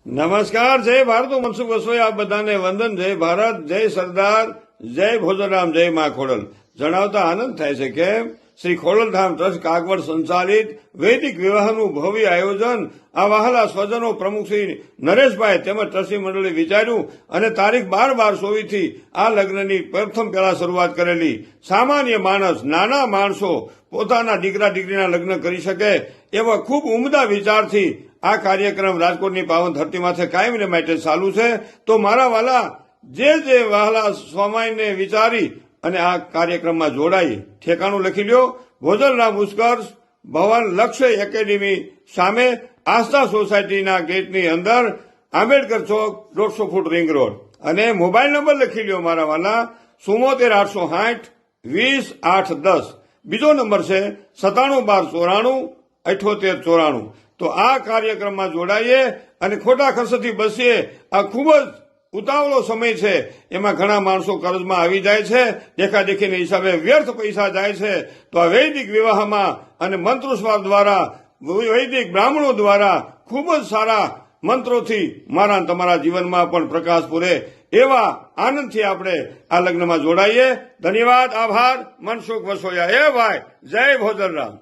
નમસ્કાર, જય ભારત. હું મનસુખ વસોઈ આપ બધાને વંદન. જય ભારત, જય સરદાર, જય ભોજરામ, જય મા ખોડલ. જણાવતા આનંદ થાય છે કે શ્રી ખોડલધામ ટ્રસ્ટ કાગવડ સંચાલિત વૈદિક વિવાહનું ભવ્ય આયોજન આ વહાલા સ્વજનો પ્રમુખ શ્રી નરેશભાઈ તેમજ ટ્રસ્ટી મંડળે વિચાર્યું અને તારીખ 12/12/24 થી આ લગ્નની પ્રથમ પહેલા શરૂઆત કરેલી. સામાન્ય માણસ, નાના માણસો પોતાના દીકરા દીકરીના લગ્ન કરી શકે એવા ખૂબ ઉમદા વિચારથી આ કાર્યક્રમ રાજકોટની પાવન ધરતી માથે કાયમને માટે ચાલુ છે. તો મારા વાલા જે વહાલા સ્વામીને વિચારી અને આ કાર્યક્રમમાં જોડાઈ, ઠેકાણું લખી લ્યો. ભોજનરામ ઉત્કર્ષ ભવન લક્ષ્ય એકેડેમી સામે આસ્થા સોસાયટીના ગેટની અંદર, આંબેડકર ચોક, 150 ફૂટ રિંગ રોડ. અને મોબાઈલ નંબર લખી લ્યો મારા વાલા 74860 20 810. બીજો નંબર છે 971294 7894. તો આ કાર્યક્રમમાં જોડાઈએ અને ખોટા ખર્ચથી બચીએ. આ ખૂબ જ ઉતાવળો સમય છે, એમાં ઘણા માણસો કર્જમાં આવી જાય છે, દેખાદેખીના હિસાબે વ્યર્થ પૈસા જાય છે. તો આ વૈદિક વિવાહમાં અને મંત્રોચ્ચાર દ્વારા, વૈદિક બ્રાહ્મણો દ્વારા ખૂબ જ સારા મંત્રોથી મારા તમારા જીવનમાં પણ પ્રકાશ પૂરે એવા આનંદથી આપણે આ લગ્નમાં જોડાઈએ. ધન્યવાદ, આભાર. મનસુખ વસોયા. એ ભાઈ, જય ભોજનરામ.